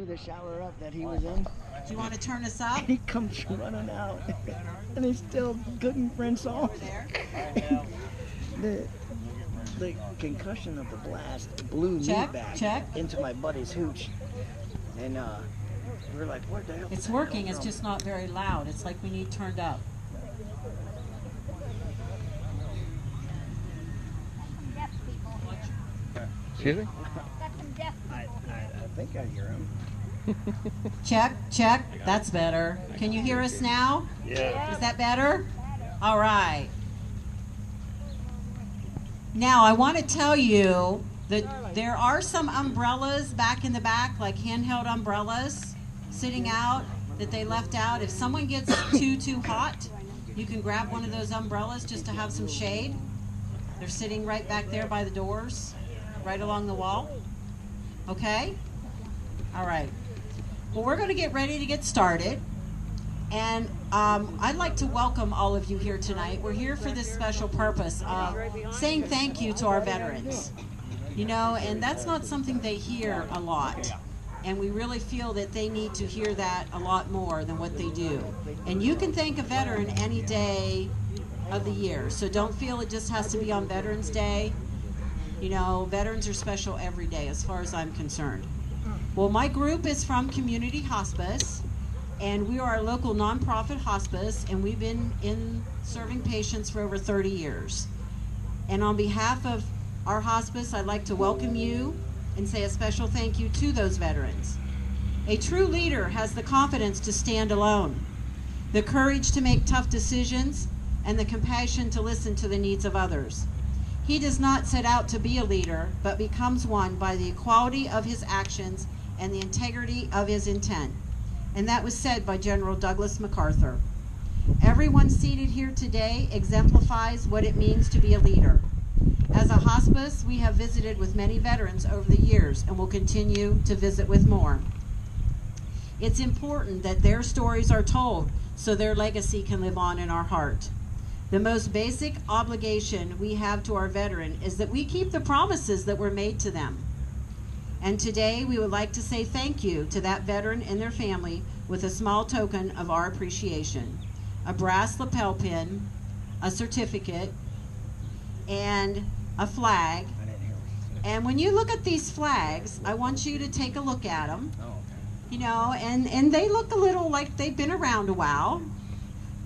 blew the shower up that he was in. Do you want to turn us up? He comes running out, and he's still cooking French sauce. The concussion of the blast blew me back into my buddy's hooch, and we're like, "What the hell?" It's working. It's just not very loud. It's like we need turned up. Excuse me? I think I hear him. Check, check. That's better. Can you hear us now? Yeah. Is that better? All right. Now, I want to tell you that there are some umbrellas back in the back, like handheld umbrellas, sitting out that they left out. If someone gets too hot, you can grab one of those umbrellas just to have some shade. They're sitting right back there by the doors, right along the wall. Okay? All right. Well, we're going to get ready to get started. And I'd like to welcome all of you here tonight. We're here for this special purpose of saying thank you to our veterans. You know, and that's not something they hear a lot. And we really feel that they need to hear that a lot more than what they do. And you can thank a veteran any day of the year. So don't feel it just has to be on Veterans Day. You know, veterans are special every day as far as I'm concerned. Well, my group is from Community Hospice. And we are a local nonprofit hospice, and we've been in serving patients for over 30 years. And on behalf of our hospice, I'd like to welcome you and say a special thank you to those veterans. A true leader has the confidence to stand alone, the courage to make tough decisions, and the compassion to listen to the needs of others. He does not set out to be a leader, but becomes one by the equality of his actions and the integrity of his intent. And that was said by General Douglas MacArthur. Everyone seated here today exemplifies what it means to be a leader. As a hospice, we have visited with many veterans over the years and will continue to visit with more. It's important that their stories are told so their legacy can live on in our heart. The most basic obligation we have to our veteran is that we keep the promises that were made to them. And today we would like to say thank you to that veteran and their family with a small token of our appreciation. A brass lapel pin, a certificate, and a flag. And when you look at these flags, I want you to take a look at them. You know, and they look a little like they've been around a while.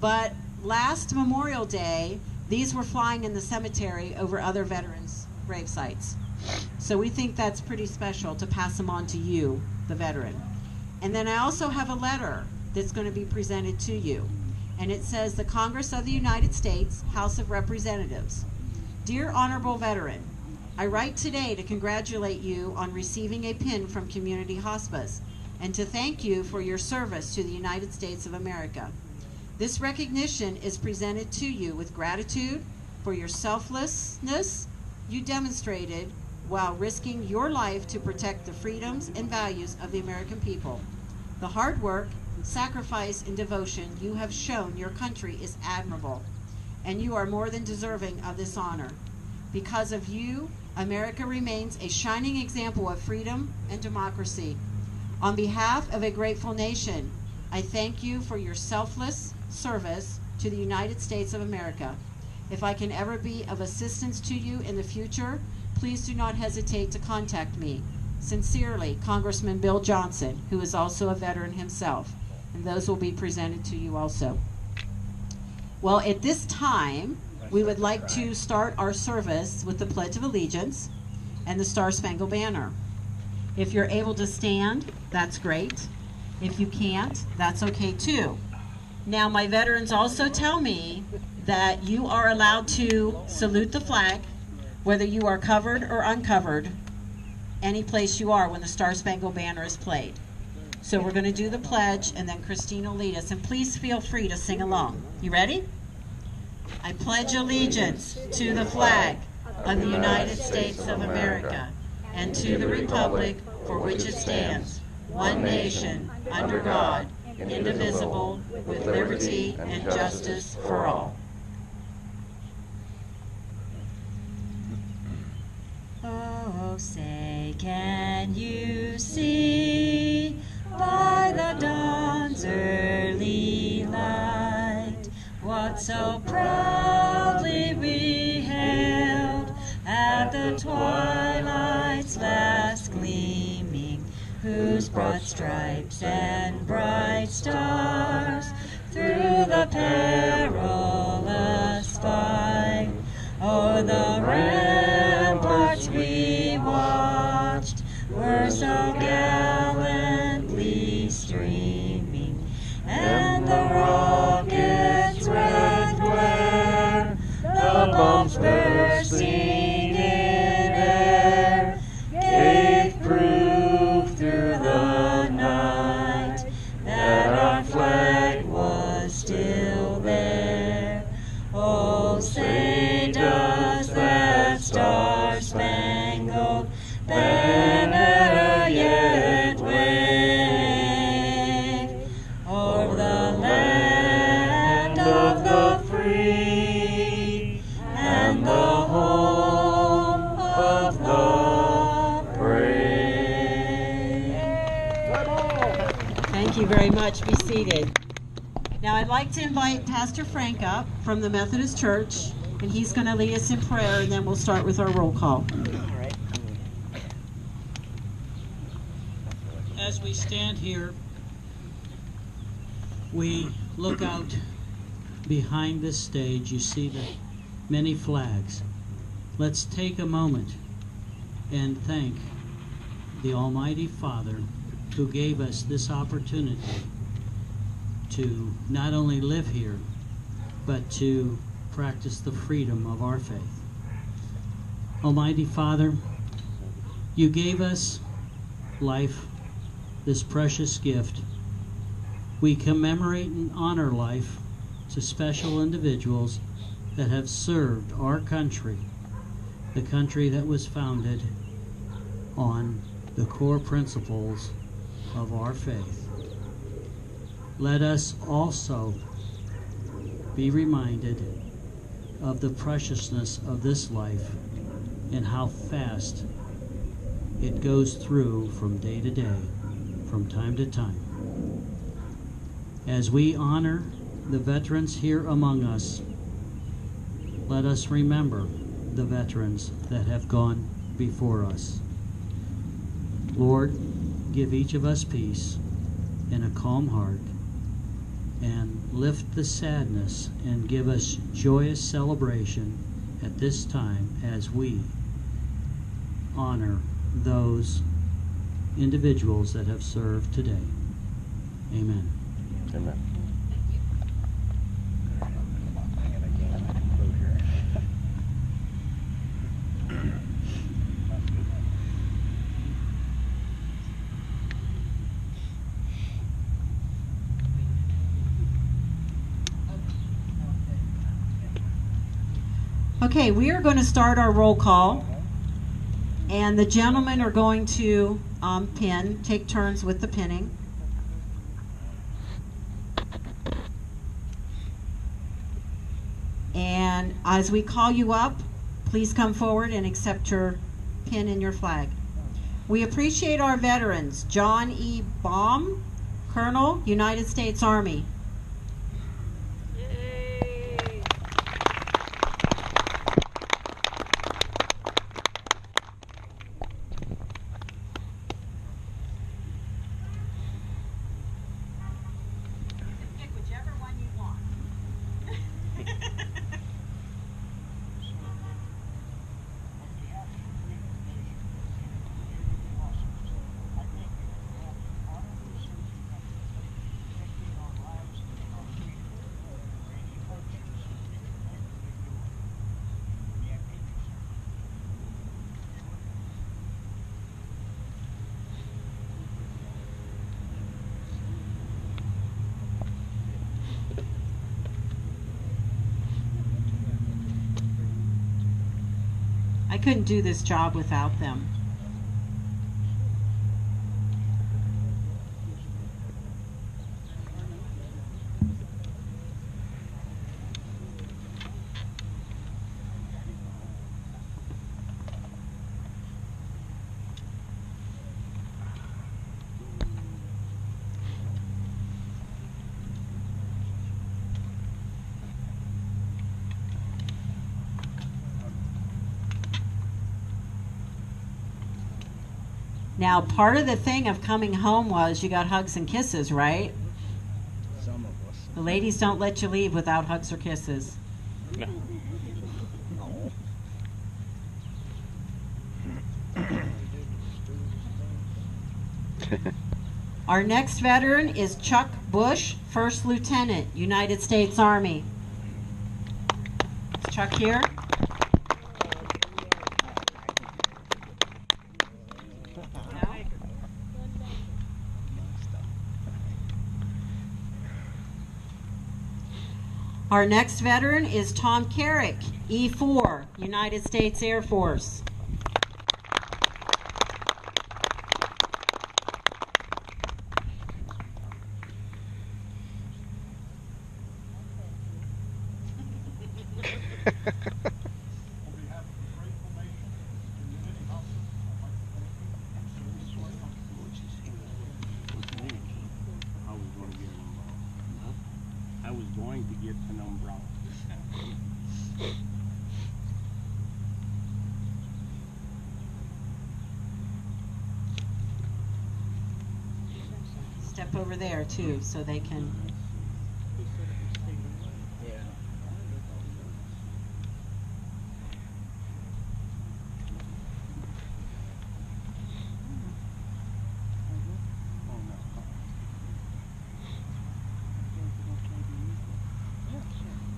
But last Memorial Day, these were flying in the cemetery over other veterans' grave sites. So we think that's pretty special to pass them on to you, the veteran. And then I also have a letter that's going to be presented to you. And it says, the Congress of the United States, House of Representatives. Dear Honorable Veteran, I write today to congratulate you on receiving a pin from Community Hospice and to thank you for your service to the United States of America. This recognition is presented to you with gratitude for your selflessness you demonstrated while risking your life to protect the freedoms and values of the American people. The hard work, sacrifice, and devotion you have shown your country is admirable, and you are more than deserving of this honor. Because of you, America remains a shining example of freedom and democracy. On behalf of a grateful nation, I thank you for your selfless service to the United States of America. If I can ever be of assistance to you in the future, please do not hesitate to contact me. Sincerely, Congressman Bill Johnson, who is also a veteran himself. And those will be presented to you also. Well, at this time, we would like to start our service with the Pledge of Allegiance and the Star-Spangled Banner. If you're able to stand, that's great. If you can't, that's okay too. Now, my veterans also tell me that you are allowed to salute the flag, whether you are covered or uncovered, any place you are when the Star-Spangled Banner is played. So we're going to do the pledge, and then Christine will lead us. And please feel free to sing along. You ready? I pledge allegiance to the flag of the United States of America and to the republic for which it stands, one nation, under God, indivisible, with liberty and justice for all. Oh, say, can you see so proudly we hailed at the twilight's last gleaming, whose broad stripes and bright stars through the perilous fight o'er the ramparts we watched were so gallantly streaming, and the rockets' red glare, the bombs bursting in air, gave proof through the night that our flag was still there. Oh, say does that star-spangled banner yet wave o'er the land of the free and the home of the brave. Thank you very much. Be seated. Now I'd like to invite Pastor Frank up from the Methodist Church, and he's going to lead us in prayer, and then we'll start with our roll call. All right. As we stand here, we look out behind this stage. You see the many flags. Let's take a moment and thank the Almighty Father who gave us this opportunity to not only live here, but to practice the freedom of our faith. Almighty Father, you gave us life, this precious gift. We commemorate and honor life to special individuals that have served our country, the country that was founded on the core principles of our faith. Let us also be reminded of the preciousness of this life and how fast it goes through from day to day, from time to time. As we honor the veterans here among us, let us remember the veterans that have gone before us. Lord, give each of us peace and a calm heart, and lift the sadness and give us joyous celebration at this time as we honor those individuals that have served today. Amen. Amen. Okay, we are going to start our roll call, and the gentlemen are going to take turns with the pinning. And as we call you up, please come forward and accept your pin and your flag. We appreciate our veterans. John E. Baum, Colonel, United States Army. I couldn't do this job without them. Now, part of the thing of coming home was you got hugs and kisses, right? Some of us. The ladies don't let you leave without hugs or kisses. No. Our next veteran is Chuck Bush, First Lieutenant, United States Army. Is Chuck here? Our next veteran is Tom Carrick, E4, United States Air Force. I was going to get an umbrella. Step over there too, so they can.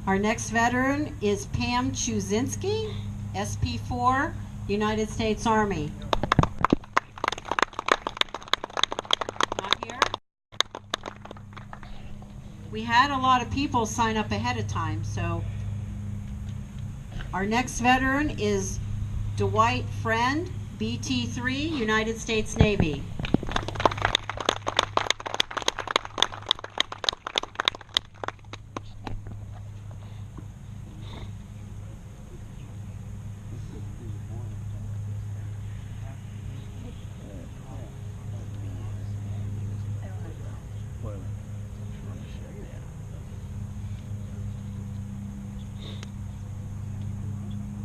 Our next veteran is Pam Chuzinski, SP4, United States Army. Not here? We had a lot of people sign up ahead of time, so our next veteran is Dwight Friend, BT3, United States Navy.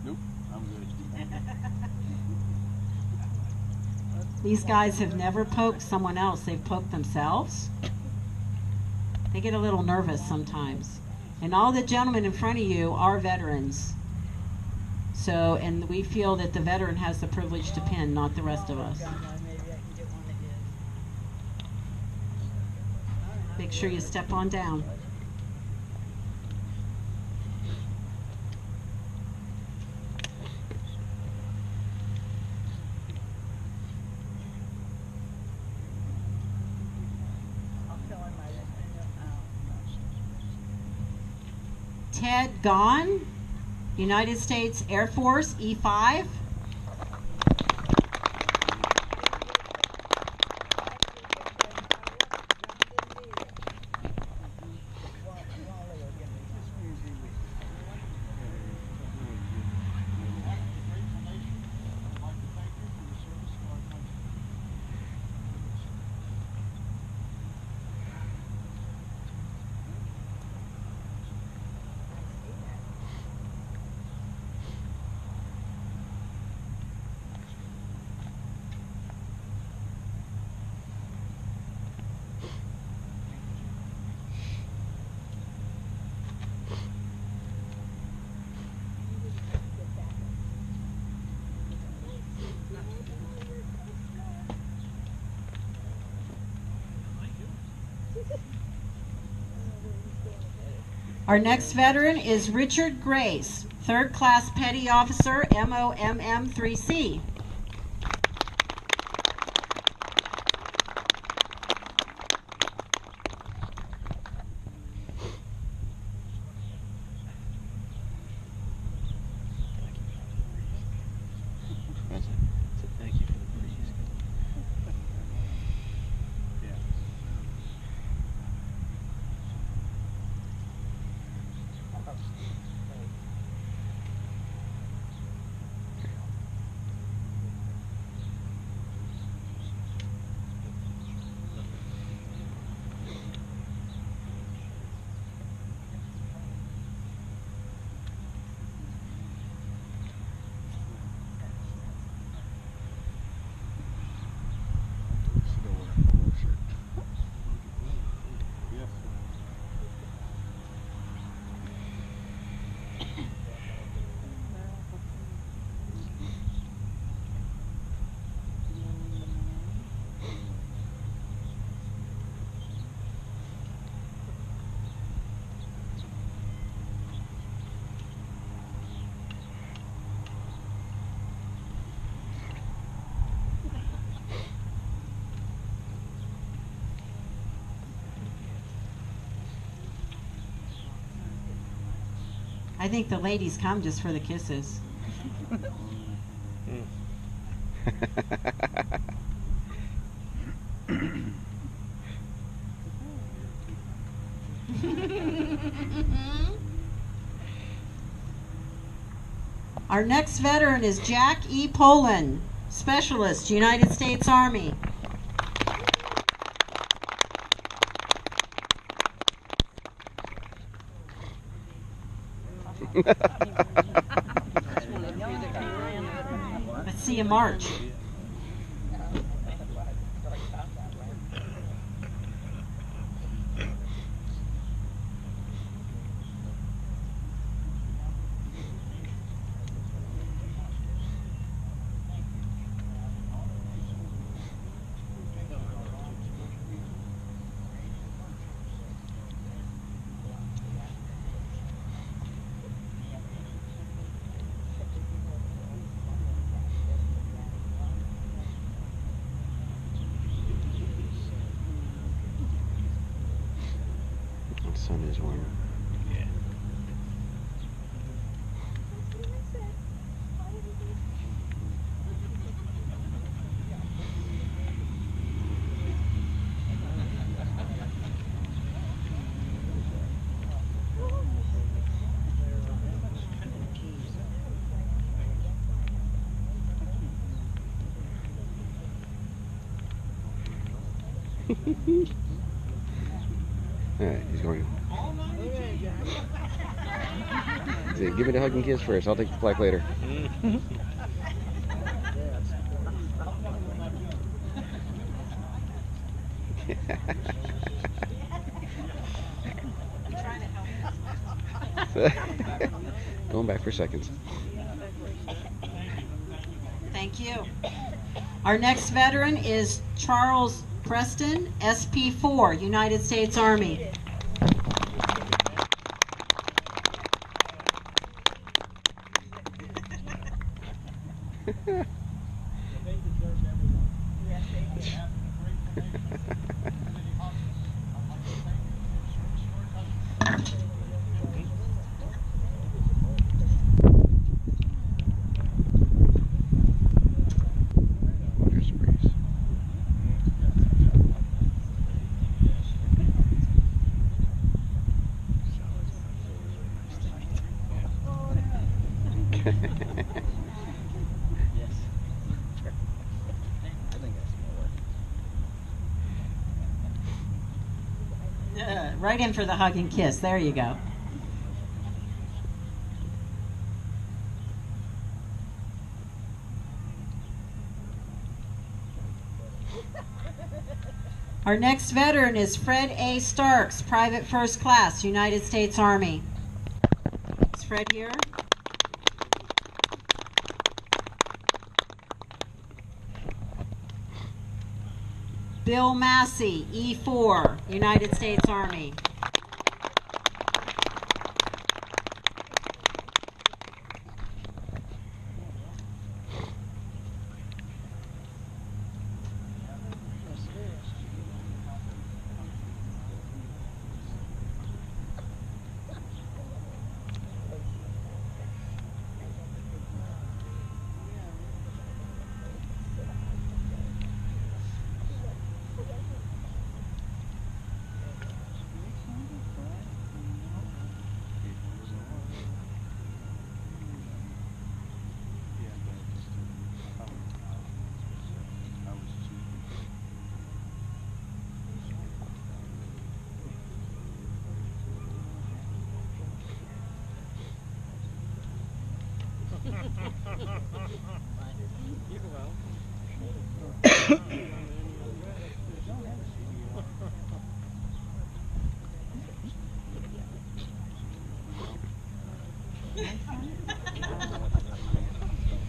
Nope, I'm good. These guys have never poked someone else, they've poked themselves. They get a little nervous sometimes. And all the gentlemen in front of you are veterans. So, and we feel that the veteran has the privilege to pin, not the rest of us. Make sure you step on down. Ted Gahn, United States Air Force, E5. Our next veteran is Richard Grace, 3rd Class Petty Officer, MOMM3C. Thank you for the breeze. Yeah. I think the ladies come just for the kisses. Our next veteran is Jack E. Poland, Specialist, United States Army. Let's see you march. The sun is warm. Yeah. Alright, he's going. Say, give me the hug and kiss first. I'll take the plaque later. Going back for seconds. Thank you. Our next veteran is Charles Preston, SP4, United States Army. Right in for the hug and kiss. There you go. Our next veteran is Fred A. Starks, Private First Class, United States Army. Is Fred here? Bill Massey, E4, United States Army.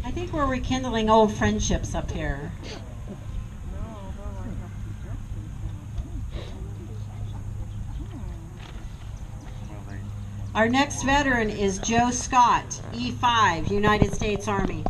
I think we're rekindling old friendships up here. Our next veteran is Joe Scott, E5, United States Army.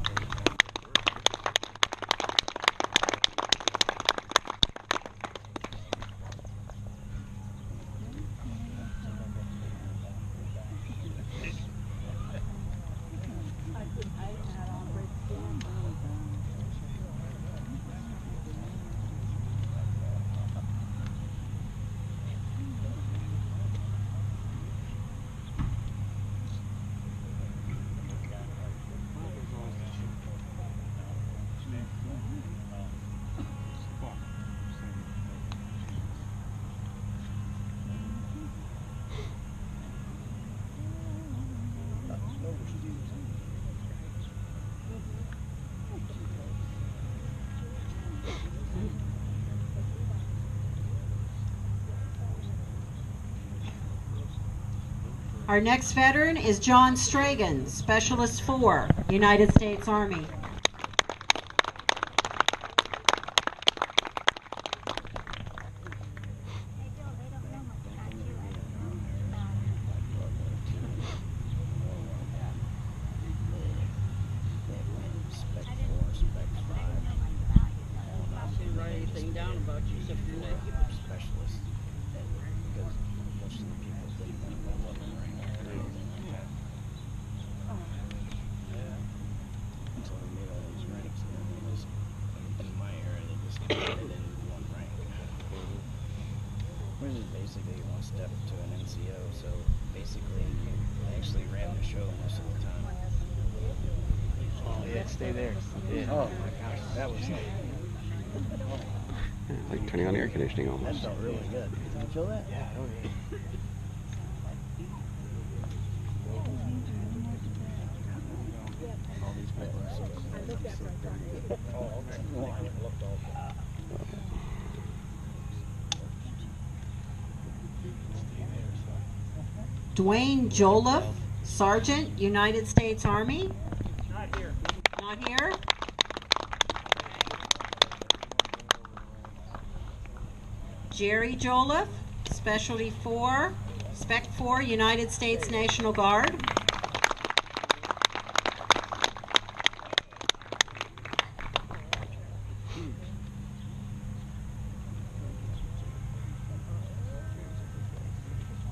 Our next veteran is John Stragan, Specialist 4, United States Army. Which is basically one step to an NCO, so basically I actually ran the show most of the time. Oh, yeah, stay there. Yeah. Oh my gosh, that was Like turning on air conditioning that almost. felt really good. Did you feel that? Yeah, oh yeah. All these people are so good. Oh, okay. Well, I looked all Dwayne Joliffe, Sergeant, United States Army. Not here. Not here. Jerry Joliffe, Specialty 4, Spec 4, United States National Guard.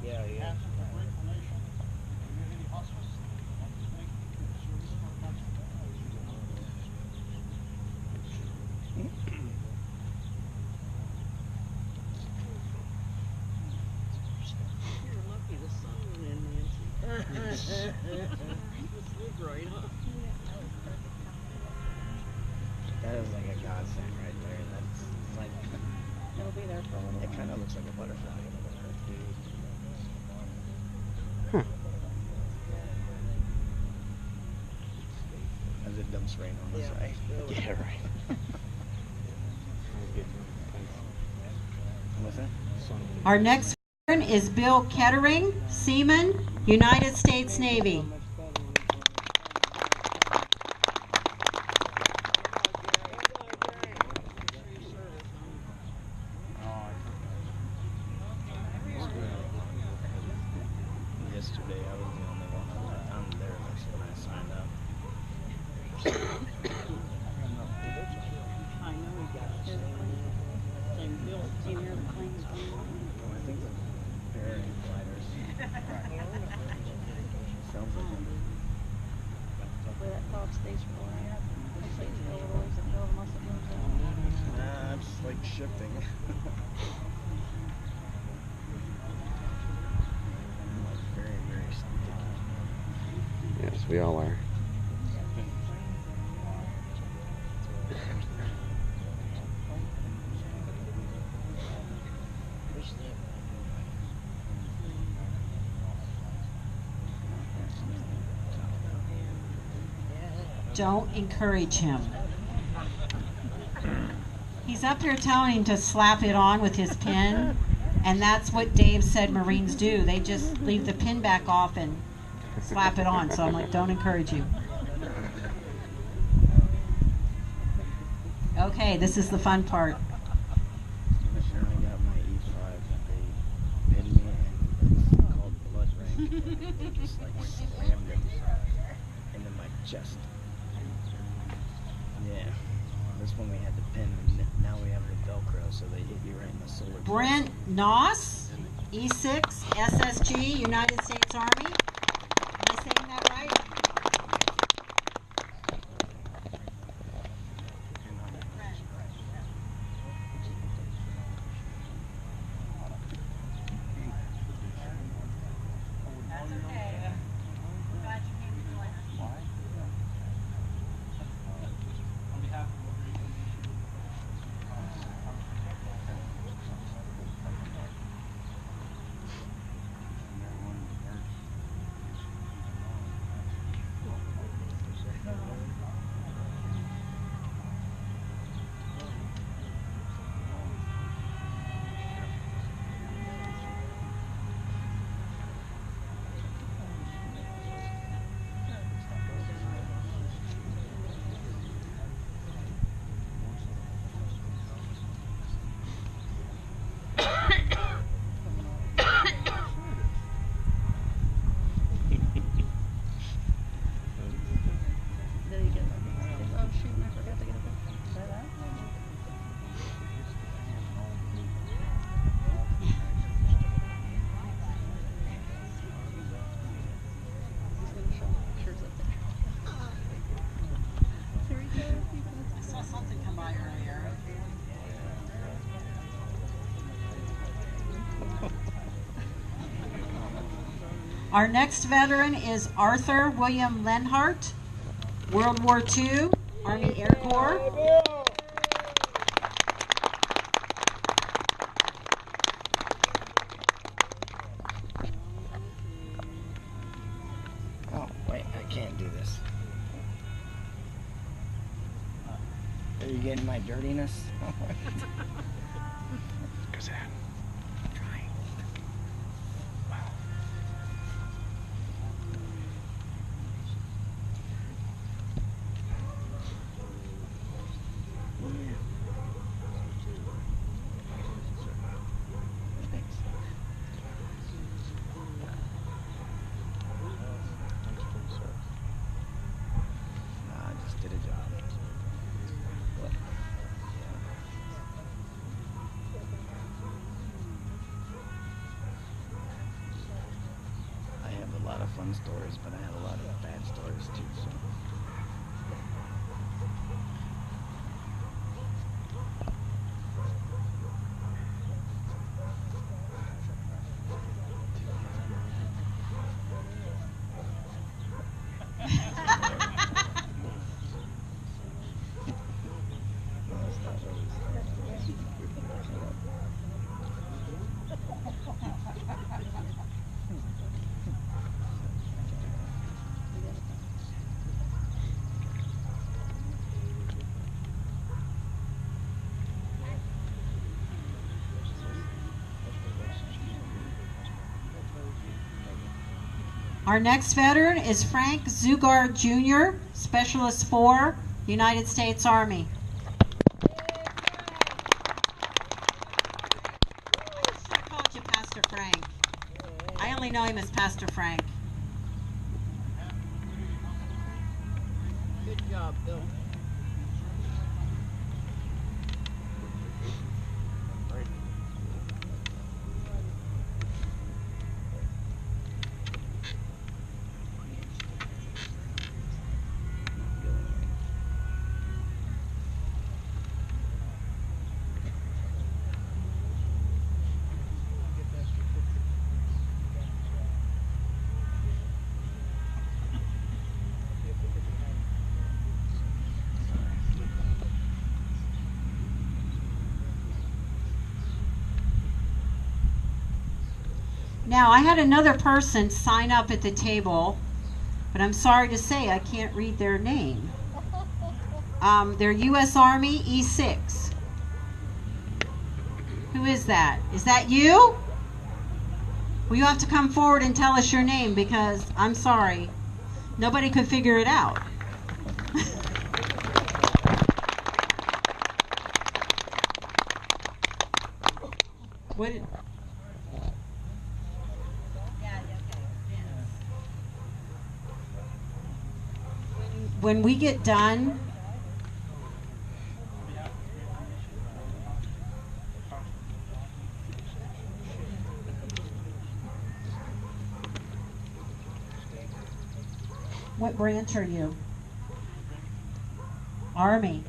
Yeah, yeah. That is like a godsend right there. That's like, It'll be there for a little it while. kind of looks like a butterfly. As it dumps rain on us, right? Yeah, right. What's that? Our next veteran is Bill Kettering, Seaman, United States Navy. Yesterday I was the only one on there when I signed up. I know we got it. Same bill. Same here, the claims going on. I think the paragliders. Sounds like them. Where that fog stays for a while. Hopefully it's still a ways to go unless it moves out. Nah, it's like shifting. Like very, very sticky. Yes, we all are. Don't encourage him. He's up here telling him to slap it on with his pin, and that's what Dave said Marines do. They just leave the pin back off and slap it on. So I'm like, don't encourage you. Okay, this is the fun part. Commissioner, I got my E5 and they pinned me and it's called blood rank. They just like slammed it into my chest. Yeah. This one we had the pin and now we have the Velcro so they hit you right in the solar plexus. Brent Noss, E6, SSG, United States Army. Am I saying that right? Our next veteran is Arthur William Lenhart, World War II, Army Air Corps. Oh, wait, I can't do this. Are you getting my dirtiness? Because Trying. Thanks. Nah, I just did a job. But, I have a lot of fun stories, but I have a lot of bad stories too, so. No, it's not really. Our next veteran is Frank Zugard Jr., Specialist 4, United States Army. I called you Pastor Frank. I only know him as Pastor Frank. Good job, Bill. Now, I had another person sign up at the table, but I'm sorry to say I can't read their name. They're U.S. Army E6. Who is that? Is that you? Well, you have to come forward and tell us your name because I'm sorry. Nobody could figure it out. What? When we get done, what branch are you? Army.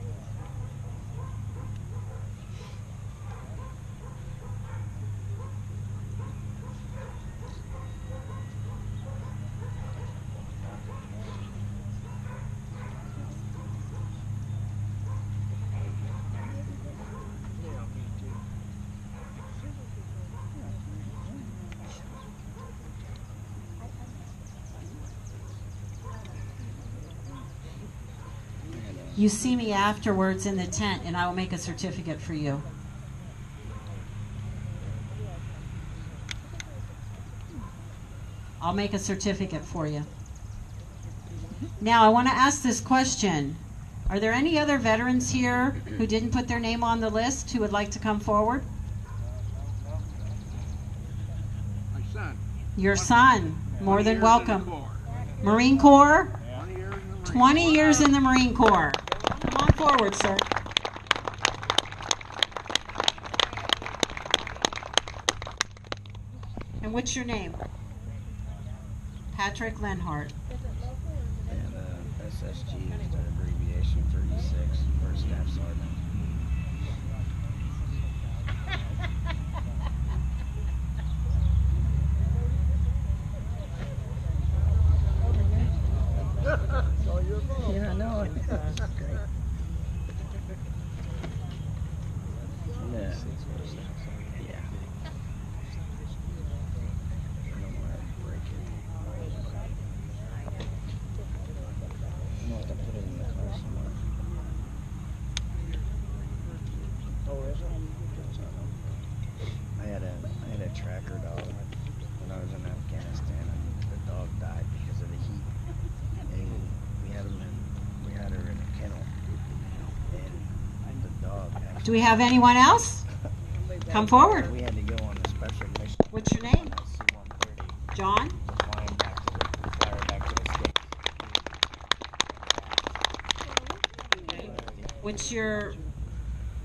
You see me afterwards in the tent and I will make a certificate for you. I'll make a certificate for you. Now I want to ask this question. Are there any other veterans here who didn't put their name on the list who would like to come forward? My son. Your son, more 20 than years in the welcome. Corps. Marine Corps? 20 years in the 20 years in Marine the Marine Corps. Come on forward, sir. And what's your name? Patrick Lenhart. And SSG is the abbreviation for E6, First Staff Sergeant. tracker dog when I was in Afghanistan, and the dog died because of the heat. And we had her in a kennel, and the dog actually. Do we have anyone else? Come forward. We had to go on a special mission. What's your name? C-130 John? to fly her back to the States.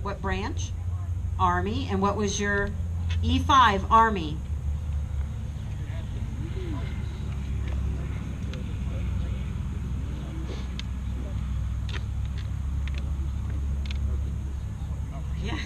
What branch? Army. And what was your E5 Army? Yeah.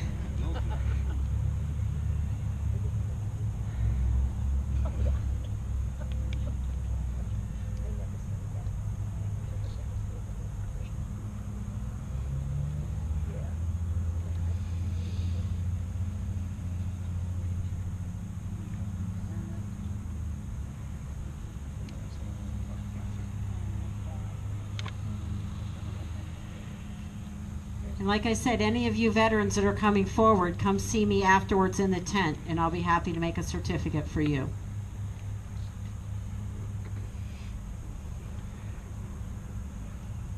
And like I said, any of you veterans that are coming forward, come see me afterwards in the tent, and I'll be happy to make a certificate for you.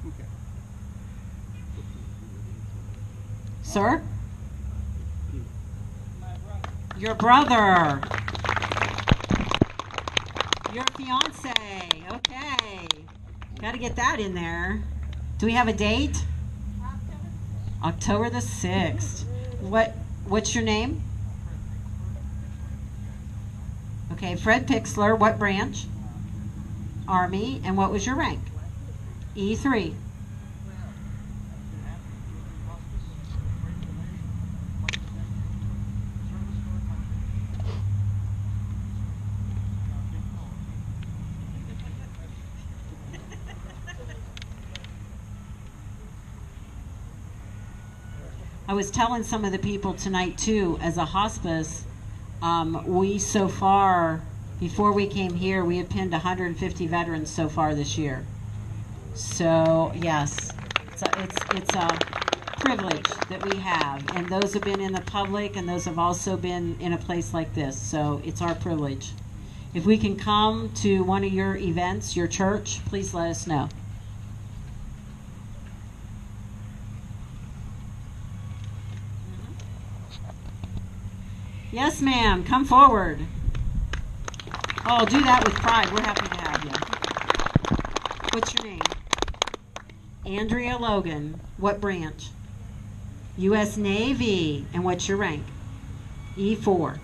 Okay. Sir? Your brother. Your fiance. Okay. Got to get that in there. Do we have a date? October the 6th. What's your name? Okay, Fred Pixler. What branch? Army. And what was your rank? E3. I was telling some of the people tonight too, as a hospice, we so far, before we came here, we had pinned 150 veterans so far this year. So yes, it's a privilege that we have, and those have been in the public, and those have also been in a place like this. So it's our privilege. If we can come to one of your events, your church, please let us know. Yes, ma'am. Come forward. Oh, do that with pride. We're happy to have you. What's your name? Andrea Logan. What branch? U.S. Navy. And what's your rank? E4.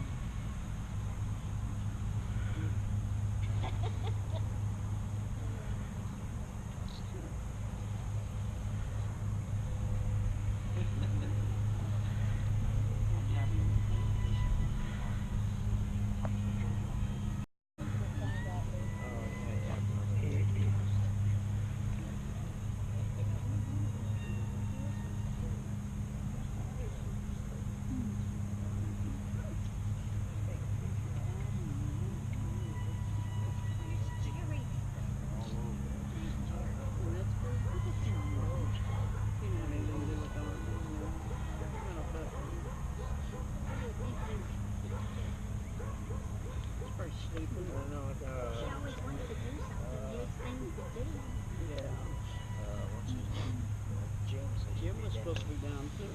Jim was supposed to be down too.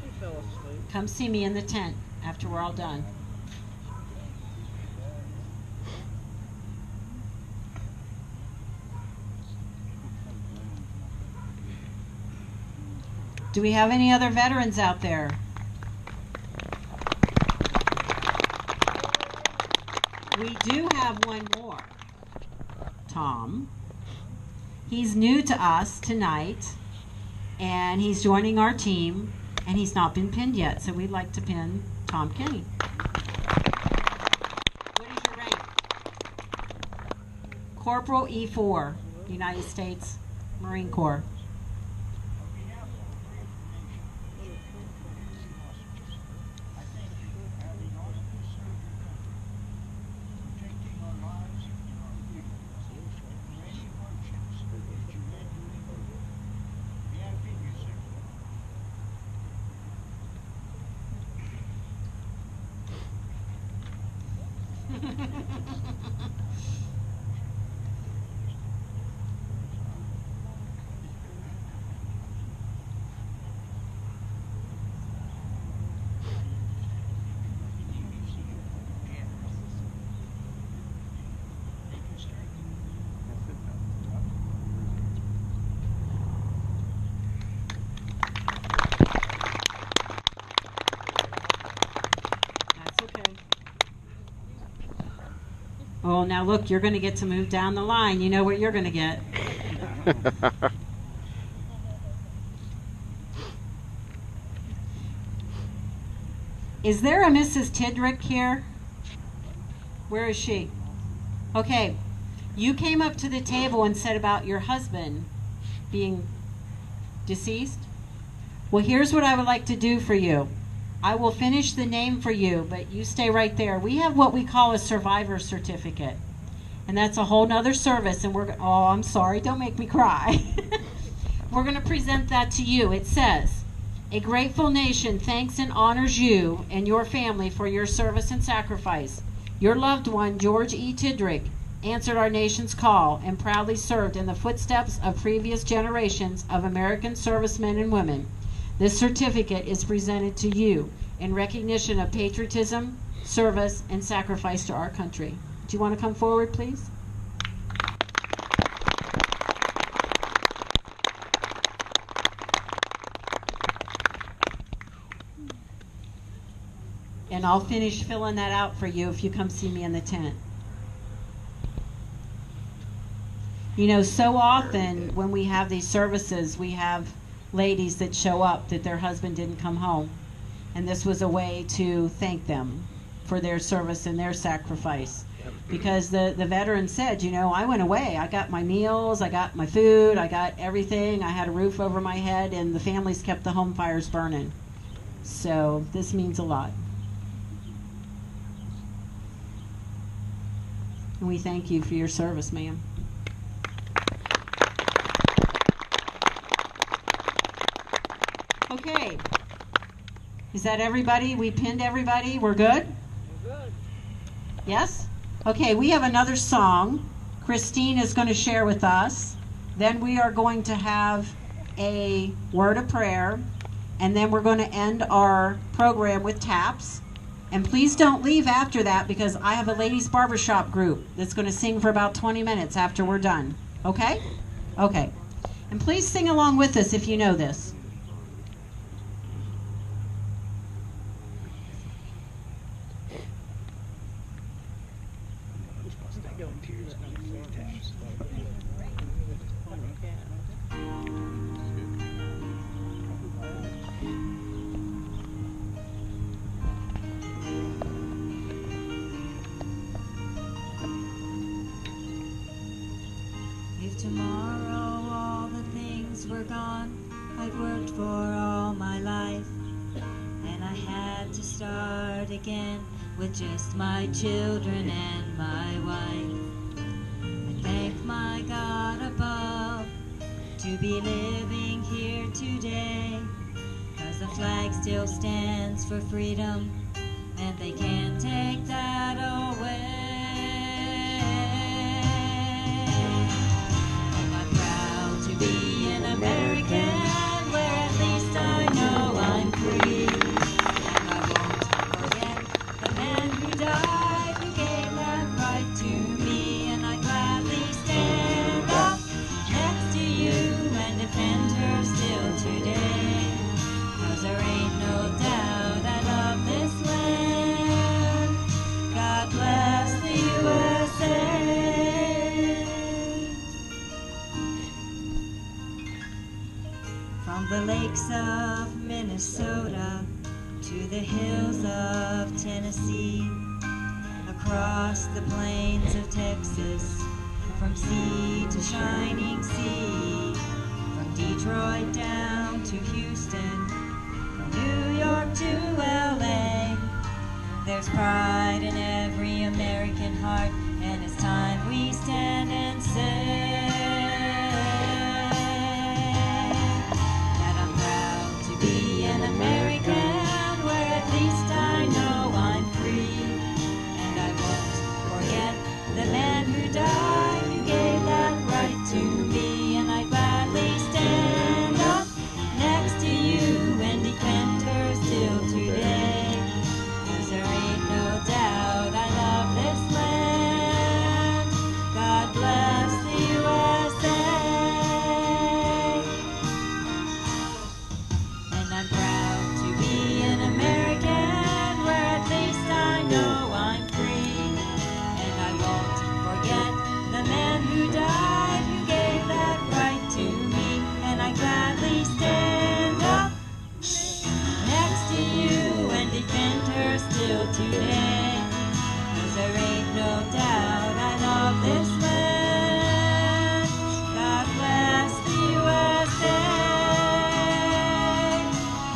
He fell asleep. Come see me in the tent after we're all done. Do we have any other veterans out there? We do have one more. Tom. He's new to us tonight, and he's joining our team, and he's not been pinned yet, so we'd like to pin Tom Kenny. What is your rank? Corporal E4, United States Marine Corps. That's okay. Oh, now look, you're going to get to move down the line. You know what you're going to get. Is there a Mrs. Tidrick here? Where is she? Okay. You came up to the table and said about your husband being deceased. Well, here's what I would like to do for you. I will finish the name for you, but you stay right there. We have what we call a survivor certificate. And that's a whole nother service. And oh, I'm sorry. Don't make me cry. We're going to present that to you. It says, a grateful nation thanks and honors you and your family for your service and sacrifice. Your loved one, George E. Tidrick, answered our nation's call and proudly served in the footsteps of previous generations of American servicemen and women. This certificate is presented to you in recognition of patriotism, service, and sacrifice to our country. Do you want to come forward, please? And I'll finish filling that out for you if you come see me in the tent. You know, so often when we have these services, we have ladies that show up that their husband didn't come home. And this was a way to thank them for their service and their sacrifice. Because the veteran said, you know, I went away. I got my meals, I got my food, I got everything. I had a roof over my head, and the families kept the home fires burning. So this means a lot. And we thank you for your service, ma'am. Okay. Is that everybody? We pinned everybody? We're good? We're good. Yes? Okay, we have another song Christine is going to share with us. Then we are going to have a word of prayer. And then we're going to end our program with taps. And please don't leave after that, because I have a ladies barbershop group that's going to sing for about 20 minutes after we're done. Okay? Okay. And please sing along with us if you know this. If tomorrow all the things were gone I've worked for all my life, and I had to start again with just my children and my wife, I thank my God above to be living here today, 'cause the flag still stands for freedom and they can't take that away. Be an American where at least I know I'm free, and I won't forget the man who died, who gave that right to me, and I gladly stand up next to you and defend her still today, 'cause there ain't no doubt I love this land. God bless the USA. From the lakes of Minnesota to the hills of Tennessee, across the plains of Texas, from sea to shining sea, from Detroit down to Houston, from New York to LA, there's pride in every American heart, and it's time we stand and say American, where at least I know I'm free, and I won't still today. 'Cause there ain't no doubt I love this land. God bless the USA.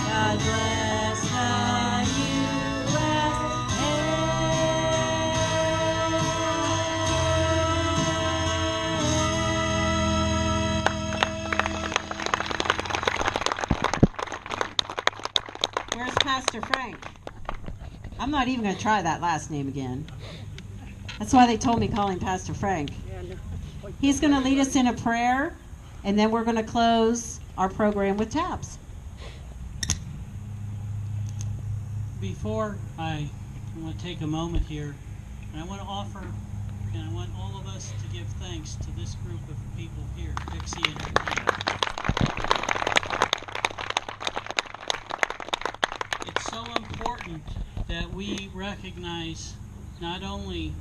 God bless the Where's Pastor Frank? I'm not even going to try that last name again. That's why they told me call him Pastor Frank. He's going to lead us in a prayer, and then we're going to close our program with taps. Before I want to take a moment here, and I want to offer, and I want all of us to give thanks to this group of people here, Dixie and her team. It's so important that we recognize not only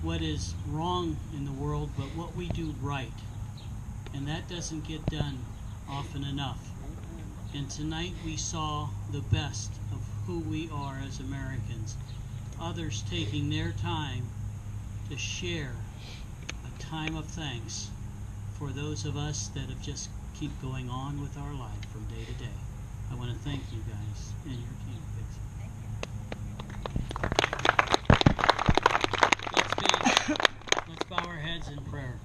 what is wrong in the world, but what we do right. And that doesn't get done often enough. And tonight we saw the best of who we are as Americans. Others taking their time to share a time of thanks for those of us that have just keep going on with our life from day to day. I want to thank you guys and your team, Dixie. Let's bow our heads in prayer.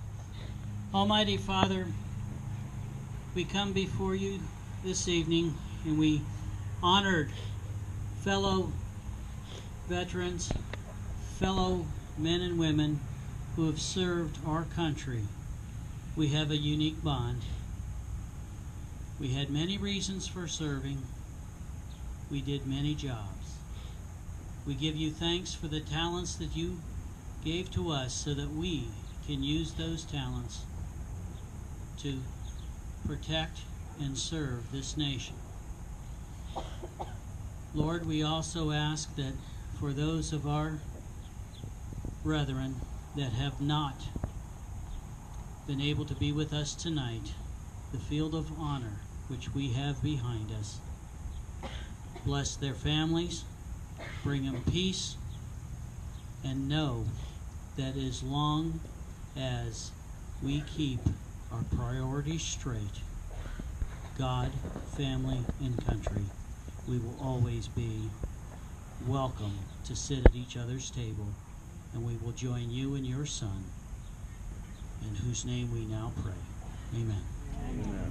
Almighty Father, we come before you this evening and we honored fellow veterans, fellow men and women who have served our country. We have a unique bond. We had many reasons for serving. We did many jobs. We give you thanks for the talents that you gave to us so that we can use those talents to protect and serve this nation. Lord, we also ask that for those of our brethren that have not been able to be with us tonight, the field of honor which we have behind us, bless their families, bring them peace, and know that as long as we keep our priorities straight, God, family, and country, we will always be welcome to sit at each other's table, and we will join you and your Son, in whose name we now pray. Amen. Amen.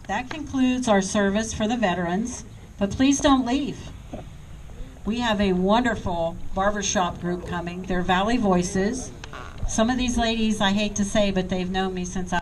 That concludes our service for the veterans, but please don't leave. We have a wonderful barbershop group coming. They're Valley Voices. Some of these ladies, I hate to say, but they've known me since I